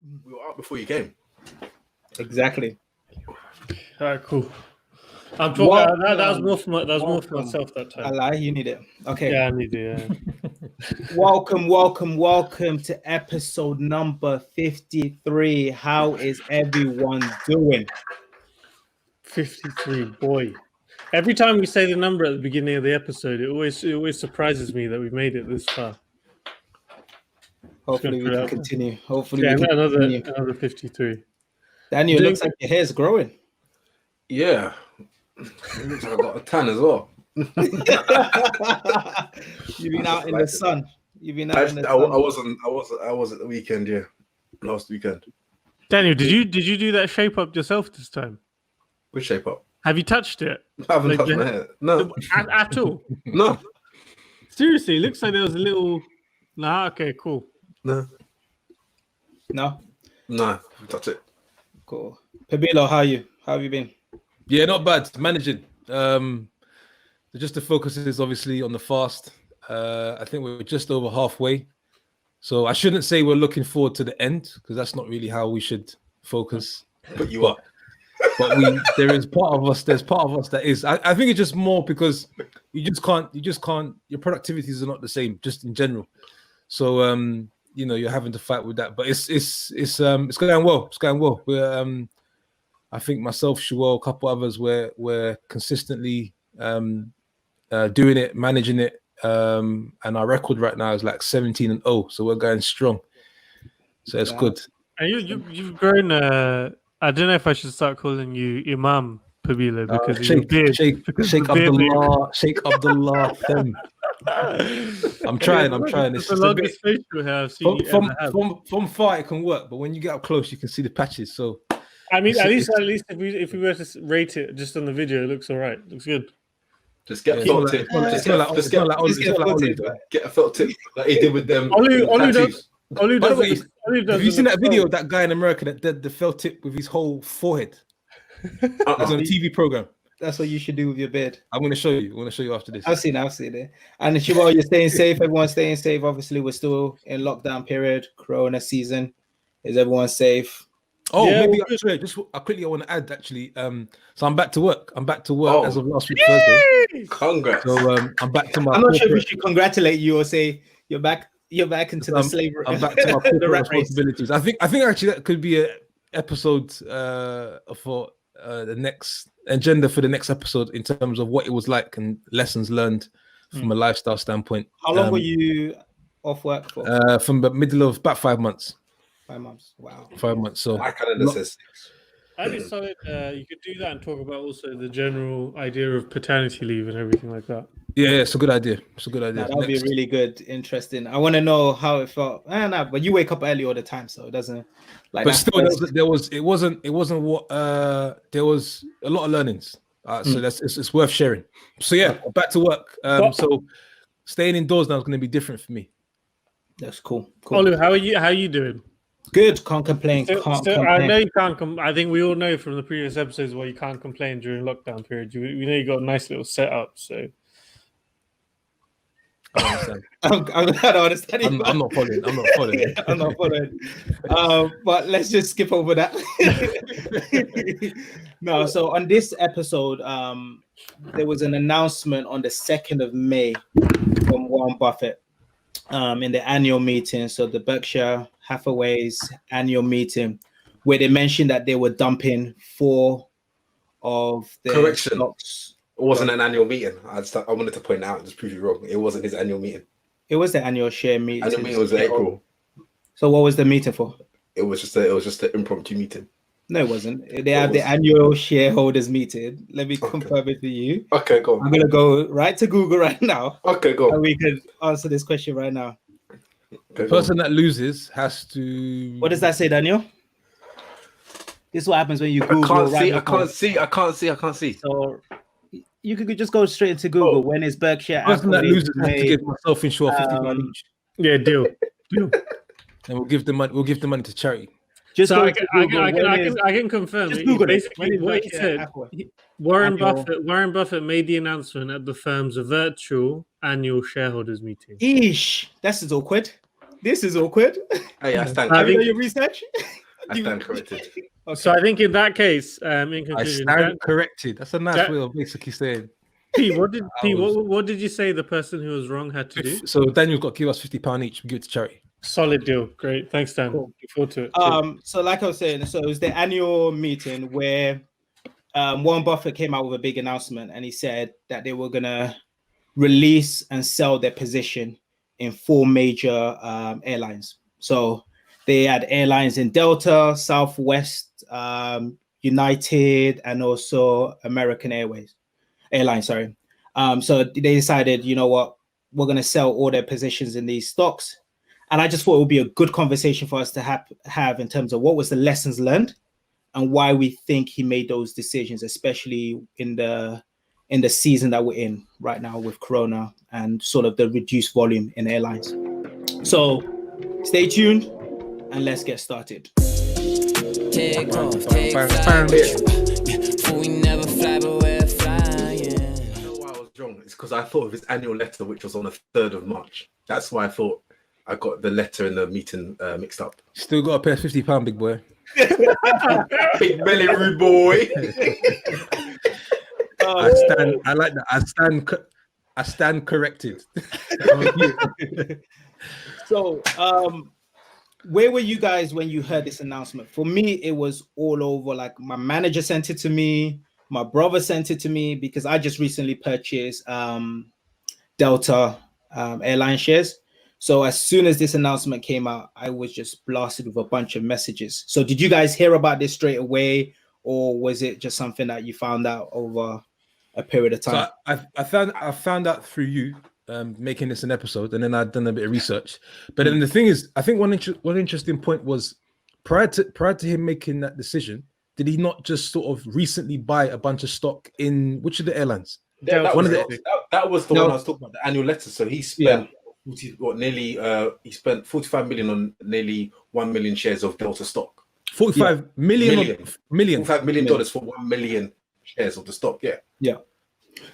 We were out before you came. Exactly. All right, cool. I'm talking. That was more for myself that time. I lie. You need it. Okay. Yeah, I need it. Yeah. Welcome to episode number 53. How is everyone doing? 53, boy. Every time we say the number at the beginning of the episode, it always surprises me that we've made it this far. Hopefully we can continue. Another 53. Daniel, it looks like your hair's growing. Yeah. It looks like I got a tan as well. You've been out in the sun. I was at the weekend, yeah. Last weekend. Daniel, did you do that shape up yourself this time? Which shape up? Have you touched it? I haven't touched my hair. No. At all? No. Seriously, it looks like there was a little... Nah, okay, cool. No. Touch it. Cool. Pabilo, how have you been? Yeah, not bad. Managing. Just the focus is obviously on the fast. I think we're just over halfway. So I shouldn't say we're looking forward to the end because that's not really how we should focus. But you are. But there's part of us that is. I think it's just more because you just can't. Your productivities are not the same, just in general. So you're having to fight with that. But it's going well. It's going well. We're I think myself, Shuel, a couple others, we're consistently doing it, managing it, and our record right now is like 17-0. So we're going strong. So it's good. And you've grown. I don't know if I should start calling you Imam Pabilo because Sheikh Abdullah. I'm trying. It's the longest facial hair I've seen you ever have. From far it can work, but when you get up close, you can see the patches. So I mean, at least if we were to rate it just on the video, it looks all right. It looks good. Just get a filter tip. Get a filter tip like he did with them. Have you seen that video of that guy in America that did the felt tip with his whole forehead? It was on a TV program. That's what you should do with your beard. I'm going to show you. after this. I've seen it. And Shiva, you're staying safe. Everyone's staying safe. Obviously, we're still in lockdown period, Corona season. Is everyone safe? Oh, yeah, maybe I quickly want to add actually. So I'm back to work. As of last week Thursday. Congrats. So I'm back to my. I'm not sure if we should congratulate you or say you're back into the slavery. I'm back to my corporate responsibilities. I think actually that could be an episode for the next agenda for the next episode in terms of what it was like and lessons learned from a lifestyle standpoint. How long were you off work for? From the middle of about 5 months. 5 months. Wow. 5 months. So I kind of says. I decided you could do that and talk about also the general idea of paternity leave and everything like that. Yeah, it's a good idea. That would be really good, interesting. I want to know how it felt. But you wake up early all the time, so it doesn't. But still, it wasn't what there was a lot of learnings. So it's worth sharing. So yeah, back to work. So staying indoors now is going to be different for me. That's cool. Olu, how are you doing? Good. Can't complain. I know you can't. I think we all know from the previous episodes why you can't complain during lockdown period. We know you got a nice little setup. So I don't understand. I'm not following. I'm not following. But let's just skip over that. No. So on this episode, there was an announcement on the 2nd of May from Warren Buffett. In the annual meeting, so the Berkshire Hathaway's annual meeting, where they mentioned that they were dumping 4 of their stocks. It wasn't an annual meeting. I wanted to point out, just prove you wrong. It wasn't his annual meeting. It was the annual share meeting. Annual meeting was in April. So what was the meeting for? It was just an impromptu meeting. No, it wasn't. They have the annual shareholders meeting. Let me confirm it for you. Okay, go on. I'm gonna go right to Google right now. Okay, go on. And we could answer this question right now. The person that loses has to. What does that say, Daniel? This is what happens when you Google. I can't see. So you could just go straight into Google. When is Berkshire? The person that loses has to give myself and Shaw 50 grand each. Yeah, deal. And we'll give the money to charity. Just so I can confirm. Just Google basically what he said. Warren Buffett made the announcement at the firm's virtual annual shareholders meeting. This is awkward. Hey, I stand. Have you done your research? I stand corrected. Okay. So I think in that case, in I conclusion, stand corrected. That's a nice that- way of basically saying. P, what did I was- what did you say the person who was wrong had to do? So Daniel's got to give us £50 each. We give it to charity. Solid deal. Great. Thanks, Dan. Cool. Look forward to it. So like I was saying, so it was the annual meeting where Warren Buffett came out with a big announcement, and he said that they were gonna release and sell their position in 4 major airlines. So they had airlines in Delta, Southwest, United, and also American Airlines. Sorry. So they decided, you know what, we're gonna sell all their positions in these stocks. And I just thought it would be a good conversation for us to have in terms of what was the lessons learned and why we think he made those decisions, especially in the season that we're in right now with Corona and sort of the reduced volume in airlines. So stay tuned and let's get started. Take off, take flight with you. We never fly, but we're flying. You know why I was wrong? It's because I thought of his annual letter, which was on the 3rd of March. That's why I thought I got the letter and the meeting mixed up. Still got to pay £50, big boy. Big belly rude boy. I like that. I stand corrected. So, where were you guys when you heard this announcement? For me, it was all over. Like my manager sent it to me, my brother sent it to me because I just recently purchased Delta airline shares. So as soon as this announcement came out, I was just blasted with a bunch of messages. So did you guys hear about this straight away, or was it just something that you found out over a period of time? So I found out through you making this an episode, and then I'd done a bit of research. But then the thing is, I think one interesting point was prior to him making that decision, did he not just sort of recently buy a bunch of stock in which of the airlines? That was the one I was talking about, the annual letter. So he spent he spent 45 million on nearly 1 million shares of Delta stock. 45 million. $45 million for 1 million shares of the stock. Yeah.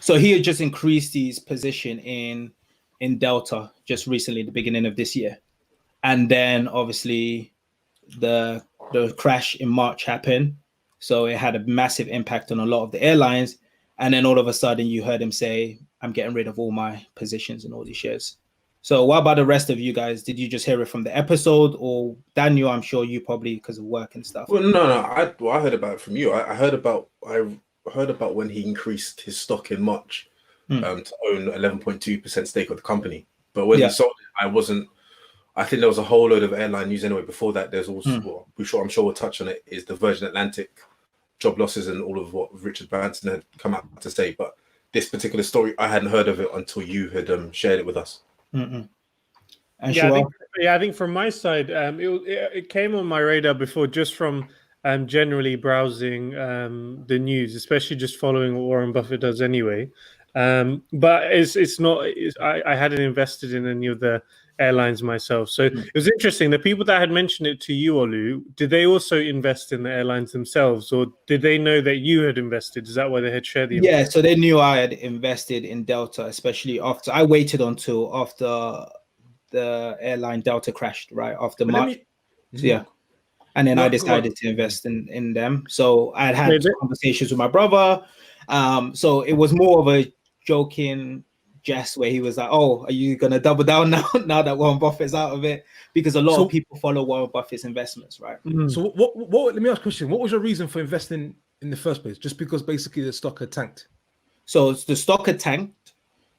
So he had just increased his position in Delta just recently, the beginning of this year, and then obviously the crash in March happened, so it had a massive impact on a lot of the airlines. And then all of a sudden, you heard him say, "I'm getting rid of all my positions in all these shares." So what about the rest of you guys? Did you just hear it from the episode, or Daniel? I'm sure you probably because of work and stuff. Well, no. I heard about it from you. I heard about when he increased his stock in March to own 11.2% stake of the company. But when he sold it, I think there was a whole load of airline news anyway. Before that, there's also, I'm sure we'll touch on it, is the Virgin Atlantic job losses and all of what Richard Branson had come out to say. But this particular story, I hadn't heard of it until you had shared it with us. And I think from my side, it came on my radar before just from generally browsing the news, especially just following what Warren Buffett does anyway. But it's not. I hadn't invested in any of the airlines myself, so it was interesting. The people that had mentioned it to you, Olu, did they also invest in the airlines themselves, or did they know that you had invested? Is that why they had shared the? Yeah, so they knew I had invested in Delta, especially after I waited until after the airline Delta crashed, right after March. And then I decided to invest in them. So I had conversations with my brother. So it was more of a joking jest where he was like, "Oh, are you gonna double down now that Warren Buffett's out of it?" Because a lot of people follow Warren Buffett's investments, right? So what? Let me ask a question. What was your reason for investing in the first place? Just because basically the stock had tanked. So the stock had tanked.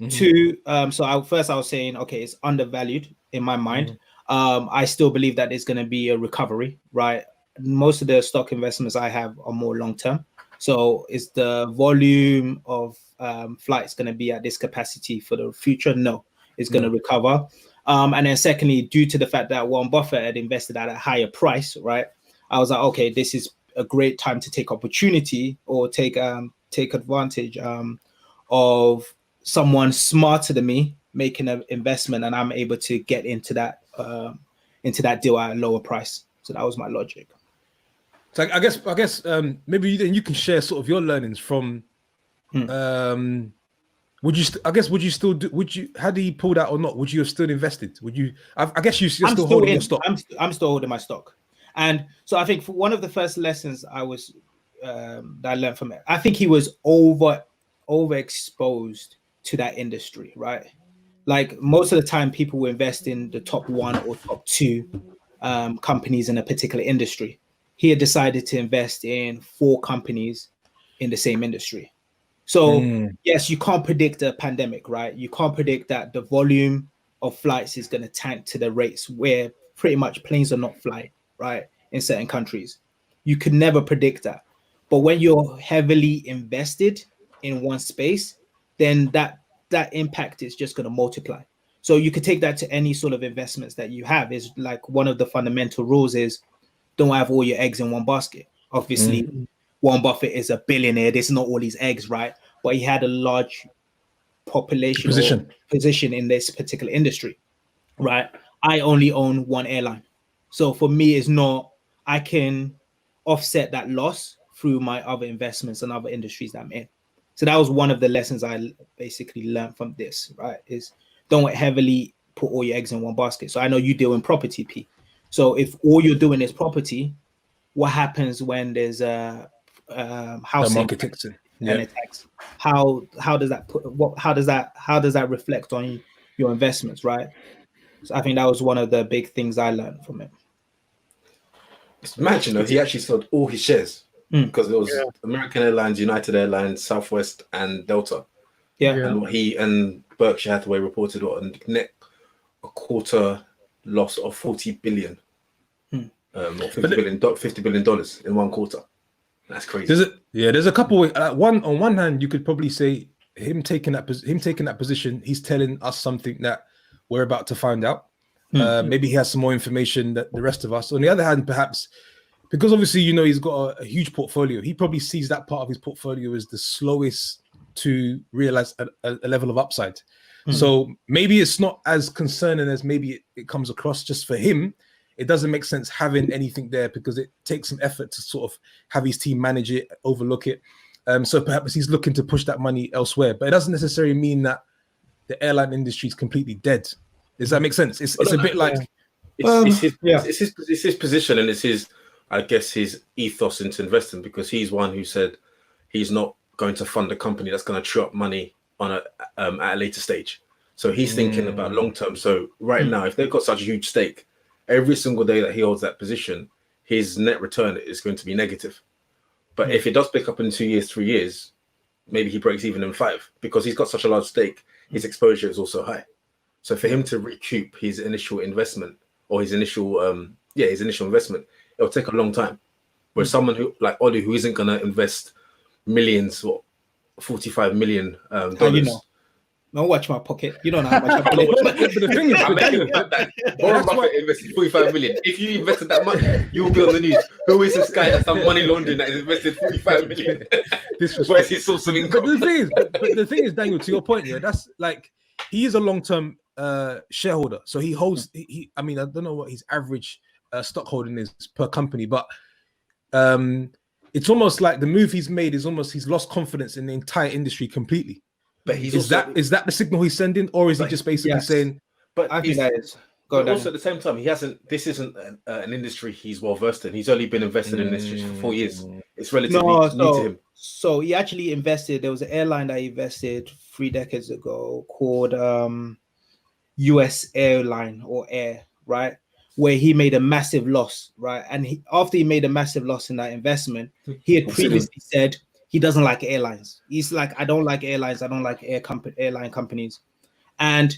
So I was saying, okay, it's undervalued in my mind. I still believe that there's going to be a recovery, right? Most of the stock investments I have are more long term. So is the volume of flights going to be at this capacity for the future? No, it's going to recover. And then secondly, due to the fact that Warren Buffett had invested at a higher price, right? I was like, okay, this is a great time to take opportunity or take advantage of someone smarter than me making an investment, and I'm able to get into that deal at a lower price. So that was my logic. So I guess maybe you can share sort of your learnings from. Would you still do? Had he pulled out or not? Would you have still invested? Would you? I guess you're still holding your stock. I'm still holding my stock, And so I think for one of the first lessons I learned from it, I think he was overexposed to that industry, right? Like most of the time, people will invest in the top 1 or top 2 companies in a particular industry. He had decided to invest in 4 companies in the same industry. So yes, you can't predict a pandemic, right? You can't predict that the volume of flights is going to tank to the rates where pretty much planes are not flying, right? In certain countries, you could never predict that. But when you're heavily invested in one space, then that impact is just going to multiply. So you could take that to any sort of investments that you have. Is like one of the fundamental rules is don't have all your eggs in one basket. Obviously, Warren Buffett is a billionaire. There's not all these eggs, right? But he had a large population or position in this particular industry, right? I only own one airline. So for me, it's not, I can offset that loss through my other investments and other industries that I'm in. So that was one of the lessons I basically learned from this, right? Is don't heavily put all your eggs in one basket. So I know you deal in property, P. So if all you're doing is property, what happens when there's a housing market ticks in? and attacks? How does that reflect on your investments, right? So I think that was one of the big things I learned from it. Imagine he actually sold all his shares because it was American Airlines, United Airlines, Southwest, and Delta. And he and Berkshire Hathaway reported a net a quarter loss of 40 billion, or $50 billion in one quarter. That's crazy. There's a couple ways. On one hand, you could probably say him taking that position, he's telling us something that we're about to find out. Maybe he has some more information that the rest of us. On the other hand, perhaps because obviously he's got a huge portfolio, he probably sees that part of his portfolio as the slowest to realize a level of upside. So maybe it's not as concerning as maybe it comes across. Just for him, it doesn't make sense having anything there because it takes some effort to sort of have his team manage it, overlook it. So perhaps he's looking to push that money elsewhere, but it doesn't necessarily mean that the airline industry is completely dead. Does that make sense? It's a bit like it's his position, and it's his, I guess, his ethos into investing, because he's one who said he's not going to fund a company that's going to chew up money on at a later stage. So he's thinking about long term. So right now, if they've got such a huge stake, every single day that he holds that position, his net return is going to be negative. But if it does pick up in 2 years, 3 years, maybe he breaks even in 5, because he's got such a large stake. His exposure is also high. So for him to recoup his initial investment or his initial investment, it'll take a long time. Whereas someone who like Ollie, who isn't going to invest millions or $45 million dollars. Don't watch my pocket. You don't know how much I play. But the thing is, Warren Buffett invested $45 million. If you invested that money, you will be on the news. Who is this guy that's done money laundering that has invested $45 million? Where's his source of income? But the thing is, Daniel, to your point, that's like he is a long-term shareholder. So he holds. I mean, I don't know what his average stock holding is per company, but it's almost like the move he's made is almost he's lost confidence in the entire industry completely. But is that the signal he's sending, or is he just basically saying? But I think that is. But also at the same time, he hasn't. This isn't an industry he's well versed in. He's only been invested in this for 4 years. It's relatively new to him. So he actually invested. There was an airline that he invested 3 decades ago called US Airline or Air, right? Where he made a massive loss, right? And after he made a massive loss in that investment, he had previously said he doesn't like airlines. He's like, I don't like airlines. I don't like airline companies. And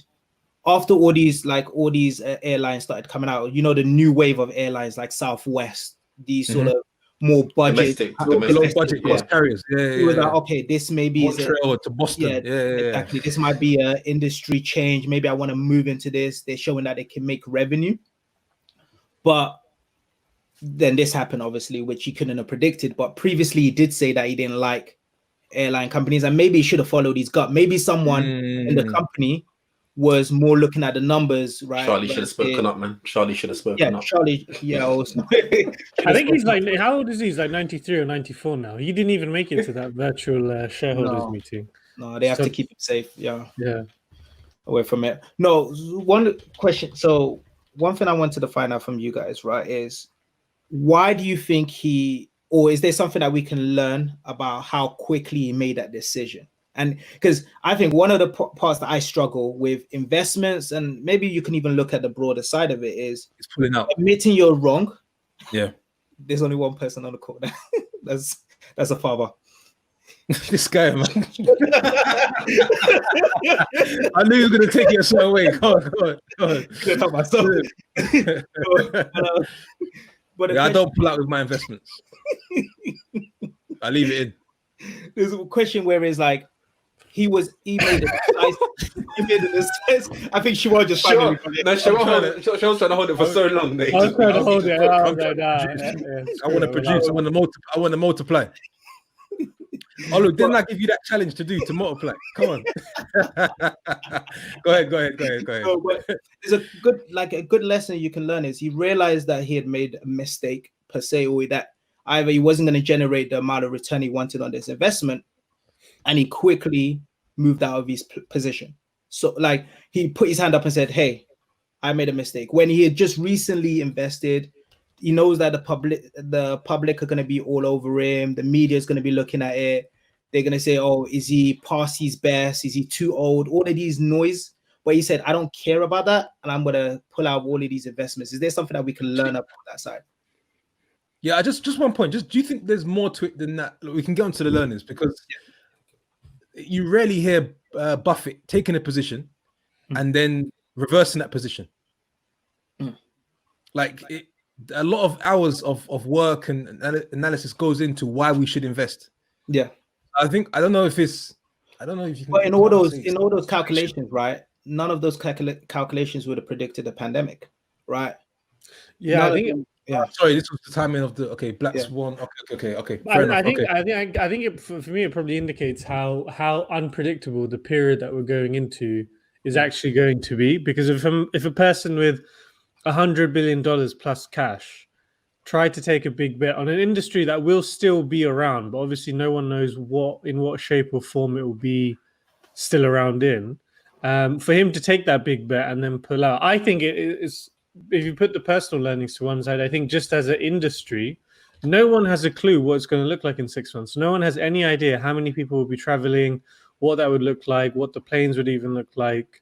after all these airlines started coming out, the new wave of airlines like Southwest, these sort of more budget, low budget cost carriers. He was like, okay, this maybe Montreal to Boston. Exactly. This might be an industry change. Maybe I want to move into this. They're showing that they can make revenue. But then this happened, obviously, which he couldn't have predicted. But previously, he did say that he didn't like airline companies, and maybe he should have followed his gut. Maybe someone in the company was more looking at the numbers, right? Charlie should have spoken up, man. Charlie should have spoken up. Charlie, also. I think he's like, how old is he? He's like 93 or 94 now. He didn't even make it to that virtual shareholders meeting. No, they have to keep him safe. Yeah. Away from it. No, one question. So one thing I wanted to find out from you guys, right, is why do you think or is there something that we can learn about how quickly he made that decision? And because I think one of the parts that I struggle with investments, and maybe you can even look at the broader side of it, is It's pulling out. admitting you're wrong. Yeah. There's only one person on the call. That's a father. This guy, man. I knew you were going to take it a certain way. Go on. Talk myself. But I don't pull out with my investments. I leave it in. There's a question where it's like, he made a mistake. I think Siobhan just finally. Siobhan's trying to hold it for so long. I was trying to hold it. I want to produce. I want to multiply. Oh look, didn't I give you that challenge to do to multiply? Come on. Go ahead. No, but there's a good lesson you can learn is he realized that he had made a mistake per se, or that either he wasn't going to generate the amount of return he wanted on this investment, and he quickly moved out of his position. So like he put his hand up and said, "Hey, I made a mistake." When he had just recently invested, he knows that the public are going to be all over him. The media is going to be looking at it. They're going to say, "Oh, is he past his best? Is he too old?" All of these noise. But he said, "I don't care about that, and I'm going to pull out all of these investments." Is there something that we can learn about that side? Yeah, just one point. Do you think there's more to it than that? Look, we can get onto the learnings, because you rarely hear Buffett taking a position and then reversing that position. Like a lot of hours of work and analysis goes into why we should invest. Yeah, I don't know if you can. But in all those calculations, right? None of those calculations would have predicted a pandemic, right? Yeah, I think. Yeah. Sorry, this was the timing of the Black Swan. Okay. Fair enough. I think it, for me, it probably indicates how unpredictable the period that we're going into is actually going to be. Because if a person with $100 billion plus cash tried to take a big bet on an industry that will still be around, but obviously no one knows in what shape or form it will be still around in, for him to take that big bet and then pull out, I think it's. If you put the personal learnings to one side, I think just as an industry, no one has a clue what it's going to look like in 6 months. No one has any idea how many people will be traveling, what that would look like, what the planes would even look like.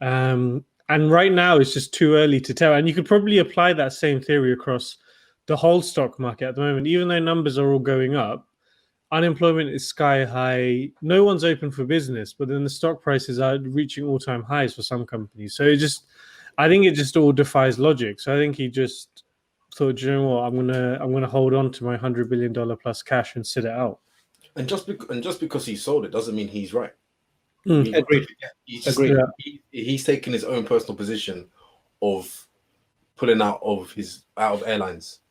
And right now, it's just too early to tell. And you could probably apply that same theory across the whole stock market at the moment. Even though numbers are all going up, unemployment is sky high. No one's open for business, but then the stock prices are reaching all-time highs for some companies. So I think it just all defies logic. So I think he just thought, you know what, I'm gonna hold on to my $100 billion plus cash and sit it out. And just because he sold it doesn't mean he's right. Agreed. He's taken his own personal position of pulling out of airlines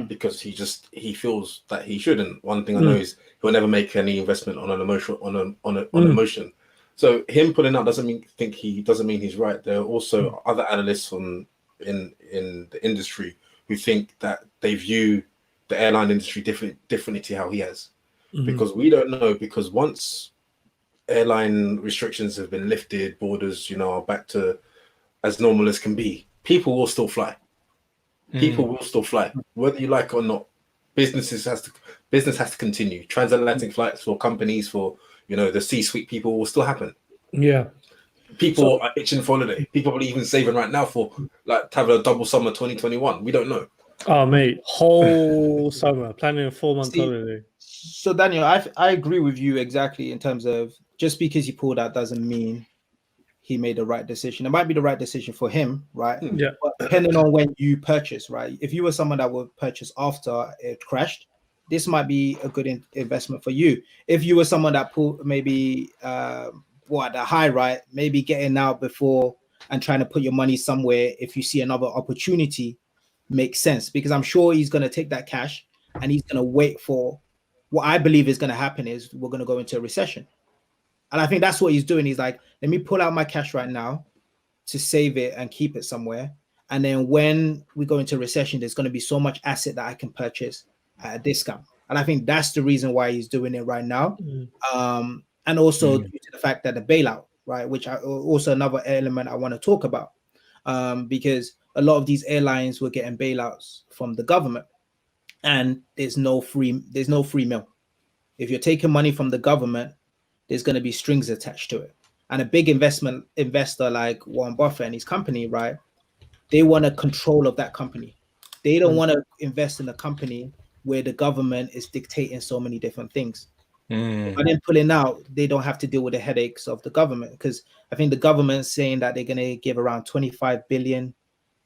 because he feels that he shouldn't. One thing I know is he'll never make any investment on an emotion. So him pulling out doesn't mean he's right. There are also other analysts in the industry who think that they view the airline industry differently to how he has, because we don't know. Because once airline restrictions have been lifted, borders, are back to as normal as can be, people will still fly. People will still fly, whether you like it or not. Business has to continue. Transatlantic flights for companies, for the C-suite people, will still happen. Yeah. People are itching for holiday. People are even saving right now for to have a double summer 2021. We don't know. Oh mate, whole summer planning a 4-month holiday. So Daniel, I agree with you exactly in terms of just because he pulled out doesn't mean he made the right decision. It might be the right decision for him, right? Yeah. But depending on when you purchase, right? If you were someone that would purchase after it crashed, this might be a good investment for you. If you were someone that pulled maybe at the high, right? Maybe getting out before and trying to put your money somewhere if you see another opportunity makes sense, because I'm sure he's going to take that cash and he's going to wait for what I believe is going to happen is we're going to go into a recession. And I think that's what he's doing. He's like, let me pull out my cash right now to save it and keep it somewhere. And then when we go into recession, there's going to be so much asset that I can purchase at a discount. And I think that's the reason why he's doing it right now. And also due to the fact that the bailout, right, which also another element I want to talk about, because a lot of these airlines were getting bailouts from the government. and there's no free meal. If you're taking money from the government, there's going to be strings attached to it. And a big investor like Warren Buffett and his company, right? They want a control of that company. They don't want to invest in a company where the government is dictating so many different things. By then pulling out, they don't have to deal with the headaches of the government, because I think the government's saying that they're going to give around 25 billion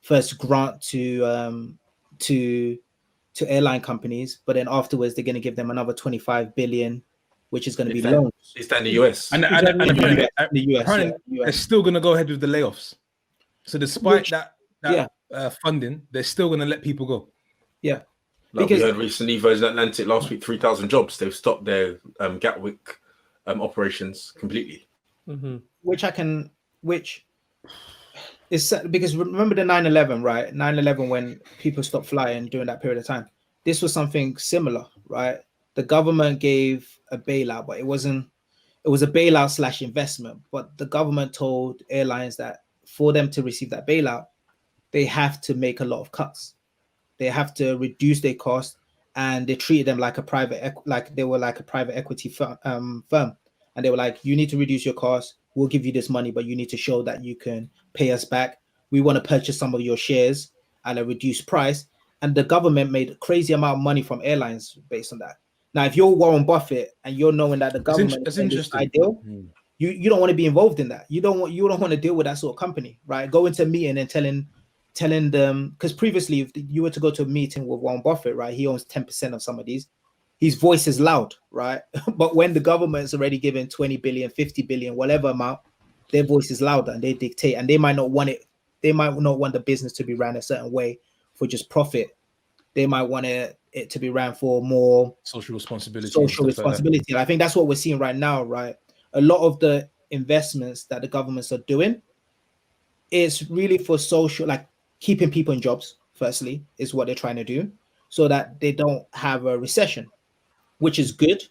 first grant to airline companies, but then afterwards they're going to give them another 25 billion, which is going to be loans. Is that in the US? And apparently they're still going to go ahead with the layoffs. So despite that funding, they're still going to let people go. Yeah. Like we heard recently, Virgin Atlantic last week, 3,000 jobs. They've stopped their Gatwick operations completely. Which is because remember the 9/11, right? 9/11, when people stopped flying during that period of time. This was something similar, right? The government gave a bailout, but it was a bailout / investment. But the government told airlines that for them to receive that bailout, they have to make a lot of cuts. They have to reduce their cost, and they treated them like a private equity firm. And they were like, you need to reduce your costs. We'll give you this money, but you need to show that you can pay us back. We want to purchase some of your shares at a reduced price. And the government made a crazy amount of money from airlines based on that. Now, if you're Warren Buffett and you're knowing that the government is ideal, you don't want to be involved in that. You don't want to deal with that sort of company, right? Go into a meeting and telling them, because previously, if you were to go to a meeting with Warren Buffett, right, he owns 10% of some of these. His voice is loud, right? But when the government's already given 20 billion, 50 billion, whatever amount, their voice is louder and they dictate, and they might not want it. They might not want the business to be ran a certain way for just profit. They might want it to be ran for more social responsibility. And I think that's what we're seeing right now, right? A lot of the investments that the governments are doing is really for social, like keeping people in jobs, firstly, is what they're trying to do, so that they don't have a recession, which is good,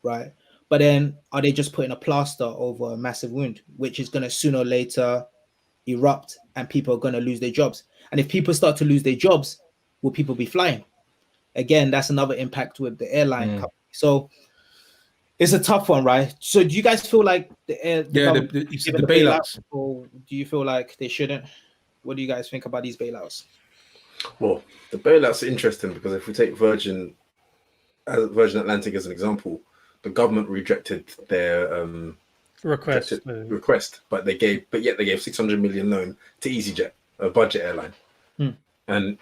right? But then are they just putting a plaster over a massive wound, which is going to sooner or later erupt, and people are going to lose their jobs? And if people start to lose their jobs, will people be flying? Again, that's another impact with the airline company. So it's a tough one, right? So do you guys feel like the bailouts, or do you feel like they shouldn't? What do you guys think about these bailouts? Well, the bailouts are interesting because if we take Virgin Atlantic as an example, the government rejected their request, but yet they gave 600 million loan to EasyJet, a budget airline. And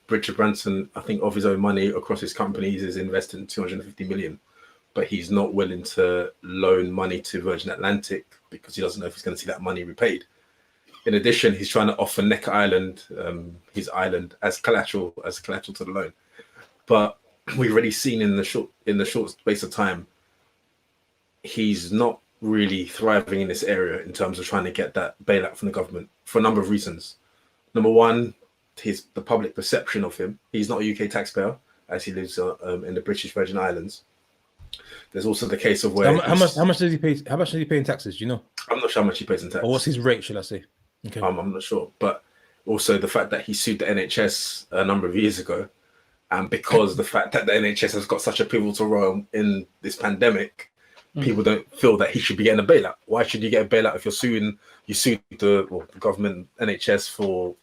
Richard Branson, I think of his own money across his companies, is invested in 250 million, but he's not willing to loan money to Virgin Atlantic because he doesn't know if he's going to see that money repaid. In addition, he's trying to offer Necker Island, his island, as collateral to the loan. But we've already seen in the short space of time, he's not really thriving in this area in terms of trying to get that bailout from the government for a number of reasons. Number one, the public perception of him. He's not a UK taxpayer, as he lives in the British Virgin Islands. There's also the case of where how much does he pay? How much does he pay in taxes? Do you know? I'm not sure how much he pays in tax. Or what's his rate, should I say? Okay. I'm not sure, but also the fact that he sued the NHS a number of years ago, and because the fact that the NHS has got such a pivotal role in this pandemic, people don't feel that he should be getting a bailout. Why should you get a bailout if you sued the government NHS for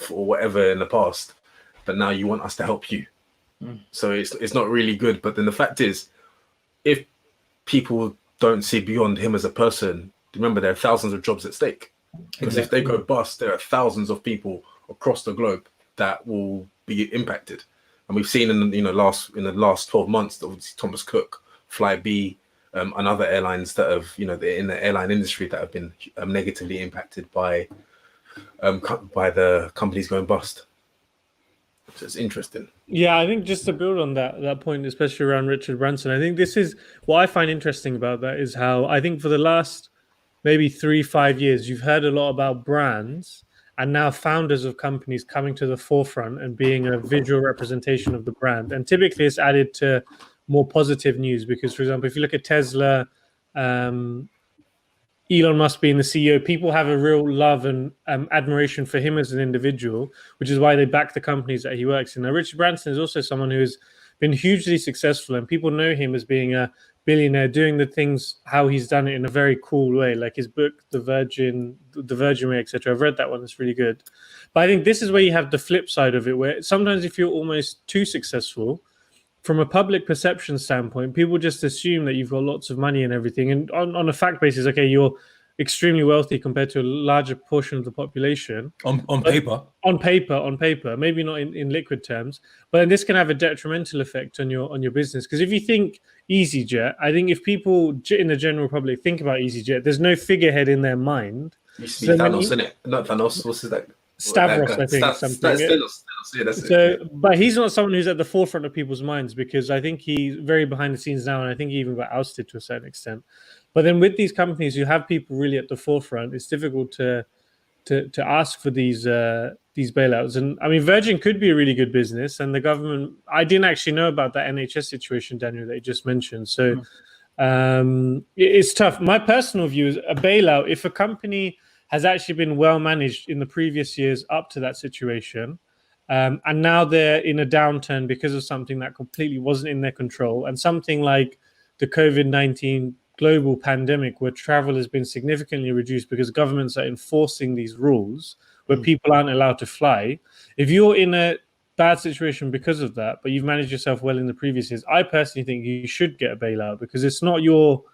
whatever in the past, but now you want us to help you? So it's not really good. But then the fact is, if people don't see beyond him as a person, remember there are thousands of jobs at stake. Because if they go bust, there are thousands of people across the globe that will be impacted. And we've seen in the last 12 months that Thomas Cook, Flybe, and other airlines that have in the airline industry that have been negatively impacted by the companies going bust. So it's interesting. Yeah, I think just to build on that point, especially around Richard Branson, I think this is what I find interesting about that is how I think for the last maybe 3-5 years, you've heard a lot about brands and now founders of companies coming to the forefront and being a visual representation of the brand. And typically it's added to more positive news because, for example, if you look at Tesla, Elon Musk being the CEO, people have a real love and admiration for him as an individual, which is why they back the companies that he works in. Now, Richard Branson is also someone who has been hugely successful, and people know him as being a billionaire, doing the things how he's done it in a very cool way, like his book, The Virgin Way, etc. I've read that one; it's really good. But I think this is where you have the flip side of it, where sometimes if you're almost too successful, from a public perception standpoint, people just assume that you've got lots of money and everything. And on a fact basis, okay, you're extremely wealthy compared to a larger portion of the population. On paper. On paper, maybe not in liquid terms. But then this can have a detrimental effect on your business. Because if you think EasyJet, I think if people in the general public think about EasyJet, there's no figurehead in their mind. Used to be Thanos, isn't it? Not Thanos, what's his name? Stavros, I think. But he's not someone who's at the forefront of people's minds, because I think he's very behind the scenes now, and I think he even got ousted to a certain extent. But then with these companies, you have people really at the forefront. It's difficult to ask for these bailouts. And I mean, Virgin could be a really good business, and the government. I didn't actually know about that NHS situation, Daniel, that you just mentioned. So it's tough. My personal view is a bailout. If a company has actually been well managed in the previous years up to that situation, and now they're in a downturn because of something that completely wasn't in their control, and something like the COVID-19 global pandemic, where travel has been significantly reduced because governments are enforcing these rules where people aren't allowed to fly. If you're in a bad situation because of that, but you've managed yourself well in the previous years, I personally think you should get a bailout, because it's not your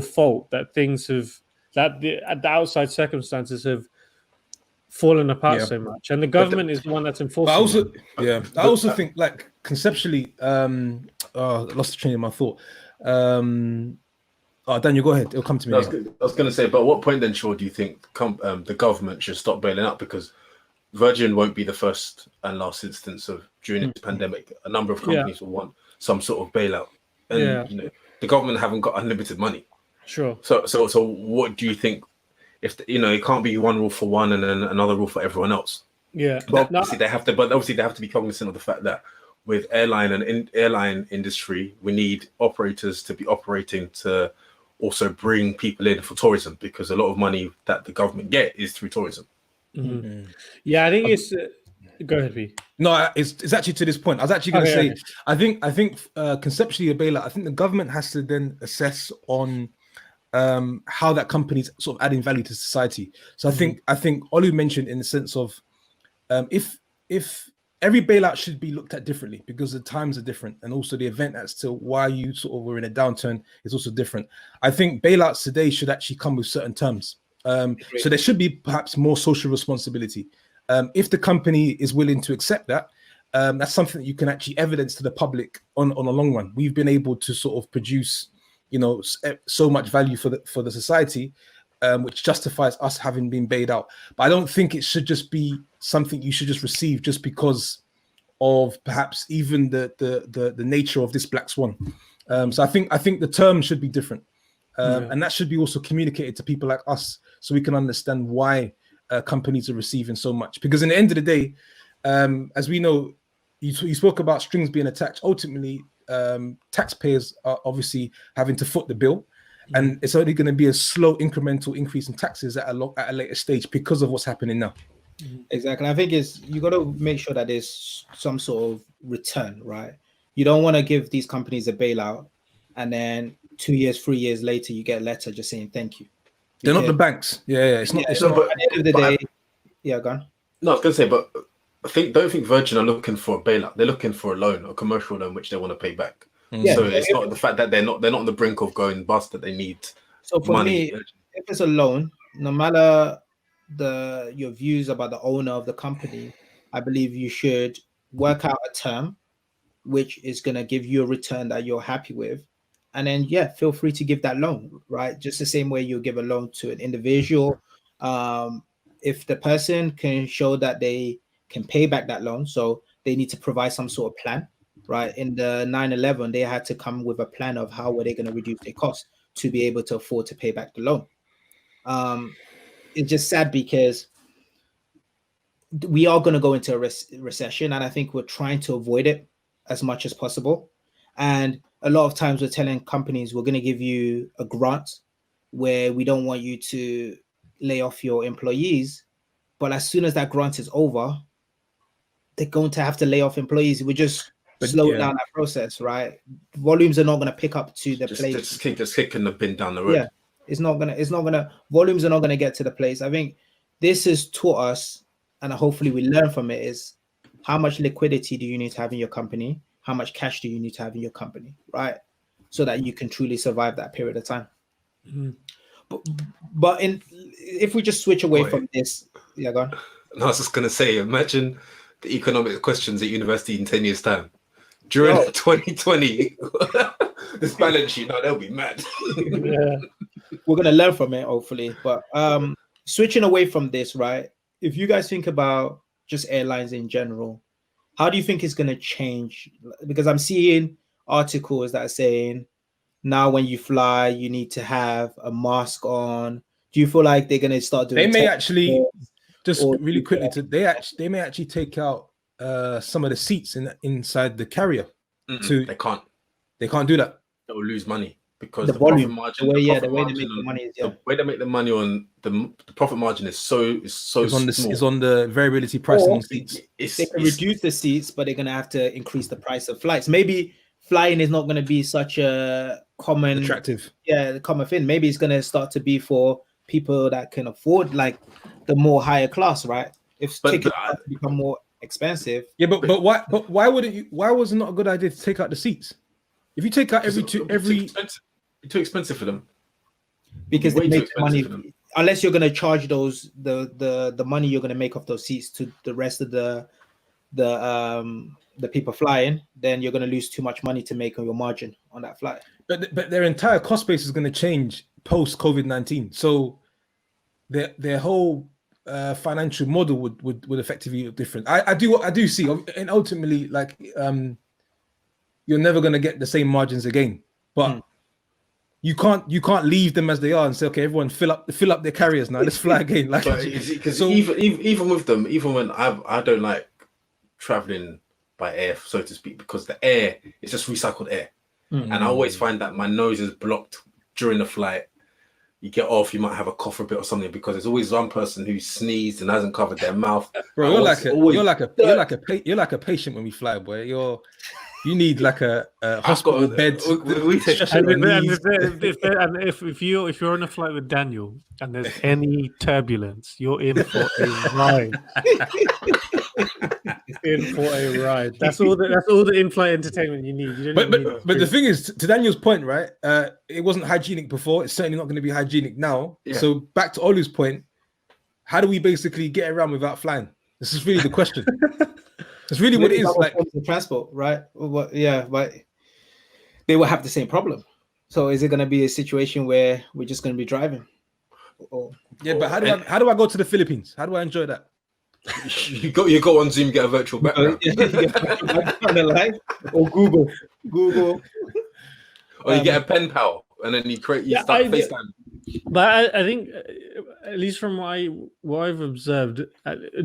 fault that things have, that the outside circumstances have fallen apart so much, and the government is the one that's enforcing. I also think, like, conceptually, I lost the train of my thought. Daniel, go ahead. It'll come to me. I was going to say, but at what point then, Shaw, do you think the government should stop bailing out? Because Virgin won't be the first and last instance of during this pandemic. A number of companies will want some sort of bailout, and you know, the government haven't got unlimited money. Sure. So what do you think? If it can't be one rule for one and then another rule for everyone else. Yeah. But obviously they have to be cognizant of the fact that with airline and airline industry, we need operators to be operating to also bring people in for tourism, because a lot of money that the government get is through tourism. Mm-hmm. Yeah, I think it's. Go ahead, V. No, it's actually to this point. I was actually going to say, I think conceptually a bailout, I think the government has to then assess on how that company's sort of adding value to society. So I think Olu mentioned in the sense of if every bailout should be looked at differently, because the times are different, and also the event as to why you sort of were in a downturn is also different. I think bailouts today should actually come with certain terms. So there should be perhaps more social responsibility. If the company is willing to accept that, that's something that you can actually evidence to the public on a long run. We've been able to sort of produce, so much value for the society, which justifies us having been bailed out. But I don't think it should just be something you should just receive just because of perhaps even the nature of this black swan. So I think the term should be different, and that should be also communicated to people like us, so we can understand why companies are receiving so much. Because in the end of the day, as we know, you spoke about strings being attached. Ultimately, taxpayers are obviously having to foot the bill, and it's only going to be a slow incremental increase in taxes at a later stage because of what's happening now. Exactly. I think you got to make sure that there's some sort of return, right? You don't want to give these companies a bailout and then 2 years, 3 years later, you get a letter just saying thank you. They're not the banks. Yeah. It's not. But at the end of the day, go on. No, I was going to say, but don't think Virgin are looking for a bailout. They're looking for a loan, a commercial loan, which they want to pay back. Yeah, so it's not the fact that they're not on the brink of going bust that they need. So for me, if it's a loan, no matter your views about the owner of the company, I believe you should work out a term which is going to give you a return that you're happy with, and then feel free to give that loan, right? Just the same way you give a loan to an individual. If the person can show that they can pay back that loan, so they need to provide some sort of plan. Right, in the 9/11, they had to come with a plan of how were they going to reduce their costs to be able to afford to pay back the loan. It's just sad because we are going to go into a recession, and I think we're trying to avoid it as much as possible. And a lot of times we're telling companies we're going to give you a grant, where we don't want you to lay off your employees. But as soon as that grant is over, they're going to have to lay off employees. We're just slowing down that process, right? Volumes are not going to pick up to the place. Just kicking the bin down the road. Yeah, volumes are not going to get to the place. I think this has taught us, and hopefully we learn from it, is how much liquidity do you need to have in your company? How much cash do you need to have in your company, right? So that you can truly survive that period of time. Mm-hmm. But if we just switch away from this, yeah, go on. No, I was just going to say, imagine the economic questions at university in 10 years' time. During 2020, this balance sheet, they'll be mad. Yeah. We're going to learn from it, hopefully. But switching away from this, right? If you guys think about just airlines in general, how do you think it's going to change? Because I'm seeing articles that are saying now when you fly, you need to have a mask on. Do you feel like they're going to start doing? They may actually, just really quickly, they may actually take out some of the seats inside the carrier. They can't do that. They'll lose money because the volume margin, the way they make the money is, the way they make the money on the profit margin is so small. It's on the variability pricing on seats. They can reduce the seats, but they're going to have to increase the price of flights. Maybe flying is not going to be such a common thing. Maybe it's going to start to be for people that can afford like the more higher class, right? If tickets become more expensive. Yeah, but why was it not a good idea to take out the seats? If you take out it's too expensive for them. Because they make money, unless you're going to charge those the money you're going to make off those seats to the rest of the people flying, then you're going to lose too much money to make on your margin on that flight. But their entire cost base is going to change post COVID-19, so their whole financial model would effectively be different. I do see, and ultimately, like you're never going to get the same margins again, but you can't leave them as they are and say, okay, everyone fill up their carriers now, let's fly again. Like, because even with them, even when I don't like traveling by air, so to speak, because the air is just recycled air, and I always find that my nose is blocked during the flight. You get off, you might have a cough a bit or something because there's always one person who sneezed and hasn't covered their mouth. Bro, you're like a patient when we fly, boy. You need like a hospital bed. If you're on a flight with Daniel and there's any turbulence, you're in for a ride. That's all the in-flight entertainment you need. But the thing is, to Daniel's point, right? It wasn't hygienic before. It's certainly not going to be hygienic now. Yeah. So back to Olu's point, how do we basically get around without flying? This is really the question. It's really what it is, like transport, right? Yeah, but they will have the same problem. So is it going to be a situation where we're just going to be driving? But how do I go to the Philippines? How do I enjoy that? You go on Zoom, get a virtual background, or Google, or you get a pen pal, and then you start FaceTime. But I think, at least from what I've observed,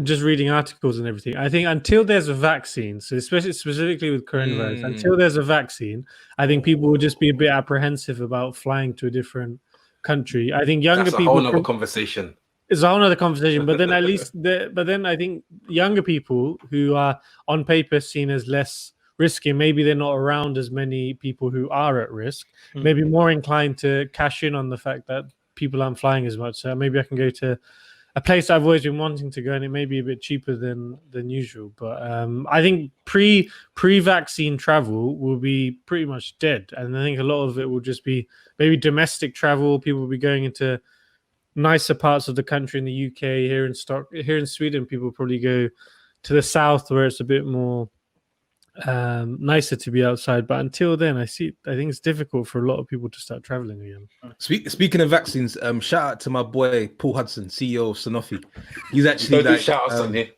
just reading articles and everything, I think until there's a vaccine, so specifically with coronavirus, until there's a vaccine, I think people will just be a bit apprehensive about flying to a different country. I think younger people. That's a whole other conversation. It's a whole other conversation, but then I think younger people who are on paper seen as less risky, maybe they're not around as many people who are at risk, maybe more inclined to cash in on the fact that people aren't flying as much. So maybe I can go to a place I've always been wanting to go, and it may be a bit cheaper than usual. But I think pre-vaccine travel will be pretty much dead, and I think a lot of it will just be maybe domestic travel. People will be going into nicer parts of the country in the UK. Here in Sweden, people probably go to the south where it's a bit more nicer to be outside. But until then, I think it's difficult for a lot of people to start traveling again. Speaking of vaccines, shout out to my boy Paul Hudson, CEO of Sanofi. He's actually like shout outs on here.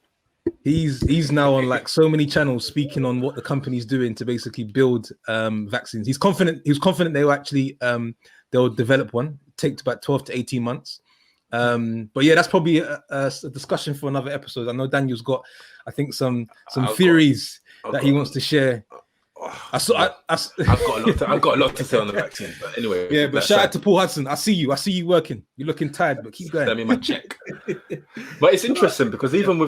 He's now on like so many channels speaking on what the company's doing to basically build vaccines. He was confident they will actually they'll develop one. It takes about 12 to 18 months. But yeah, that's probably a discussion for another episode. I know Daniel's got, I think, some theories that he wants to share. I've got a lot to say on the vaccine, but anyway. Yeah, but shout out to Paul Hudson. I see you working. You're looking tired, but keep going. Send me my check. But it's interesting because even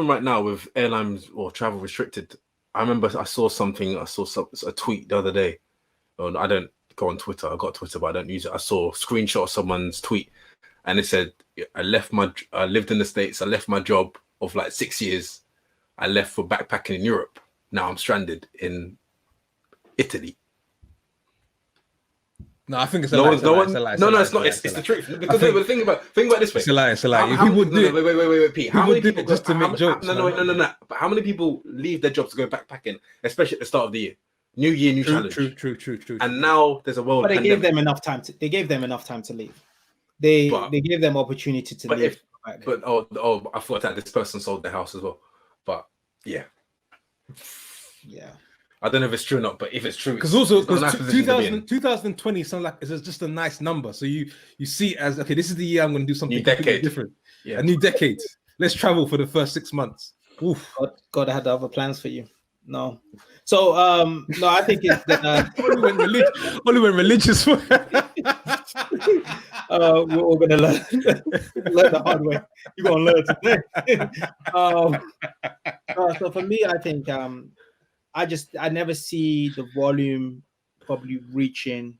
right now with airlines or travel restricted, I remember I saw a tweet the other day. Oh, I don't go on Twitter. I got Twitter, but I don't use it. I saw a screenshot of someone's tweet, and it said, I lived in the States. I left my job of like 6 years. I left for backpacking in Europe. Now I'm stranded in Italy. No, I think it's a lie. No, it's not. It's the truth. Because think about it this way. It's a lie. It's a lie. If people do it, wait, Pete. How many people just to make jokes? No. But how many people leave their jobs to go backpacking, especially at the start of the year? New year, new challenge. True. And now there's a world. But they gave them enough time to leave. They gave them opportunity to leave. I thought that this person sold their house as well. But yeah. I don't know if it's true or not, but if it's true, because 2020 sounds like it's just a nice number. So you see it as, okay, this is the year I'm going to do something completely different. Yeah. A new decade. Let's travel for the first 6 months. Oof. God had other plans for you. No. So no, I think it's only when religious. We're all gonna learn the hard way. You're gonna learn today. So for me, I think I never see the volume probably reaching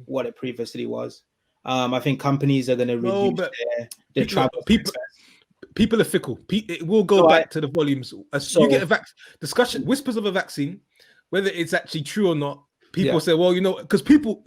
what it previously was. I think companies are going to reduce their travel. People are fickle. It will go back to the volumes. You get a discussion, whispers of a vaccine, whether it's actually true or not. People say, well, because people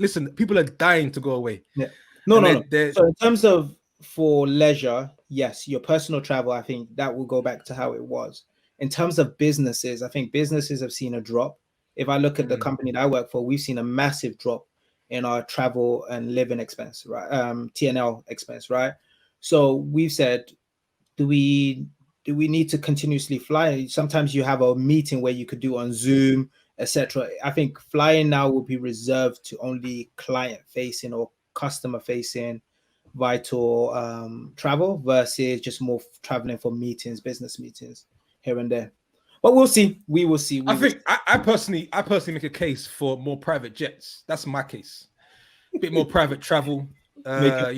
are dying to go away. Yeah. No. So in terms of for leisure, yes, your personal travel, I think that will go back to how it was. In terms of businesses, I think businesses have seen a drop. If I look at the company that I work for, we've seen a massive drop in our travel and living expense, right? T&L expense, right? So we've said, do we need to continuously fly? Sometimes you have a meeting where you could do on Zoom, etc. I think flying now will be reserved to only client-facing or customer-facing vital travel versus just more traveling for meetings, business meetings here and there. But we'll see. We will see. I personally make a case for more private jets. That's my case. A bit more private travel. I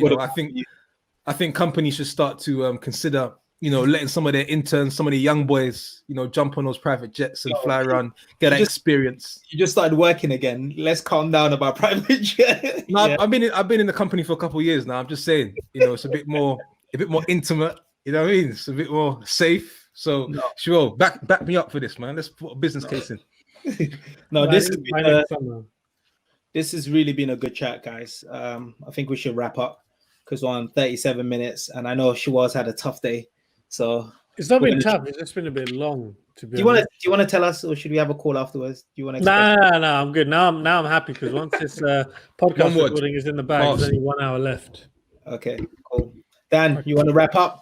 think companies should start to consider, letting some of their interns, some of the young boys, jump on those private jets and fly around, get that experience. You just started working again. Let's calm down about private jet. No, yeah. I've been in the company for a couple of years now. I'm just saying, it's a bit more intimate. You know what I mean? It's a bit more safe. So sure, back me up for this, man. Let's put a business case in. This has really been a good chat, guys. I think we should wrap up because we're on 37 minutes, and I know Shawaz had a tough day. So it's not been tough. It's just been a bit long. To be honest. Do you want to tell us, or should we have a call afterwards? Do you want to? No, I'm good. Now I'm happy because once this podcast recording is in the bag, there's only 1 hour left. Okay, cool. Dan, you want to wrap up?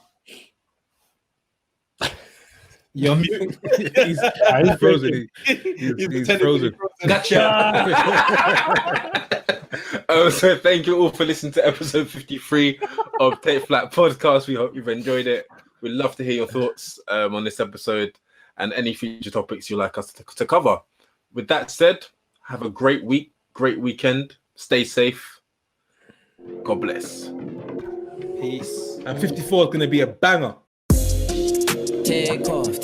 You're mute. He's frozen. He's frozen. So thank you all for listening to episode 53 of Take Flat Podcast. We hope you've enjoyed it. We'd love to hear your thoughts on this episode and any future topics you'd like us to cover. With that said, have a great week, great weekend. Stay safe. God bless. Peace. And 54 is going to be a banger. Take off.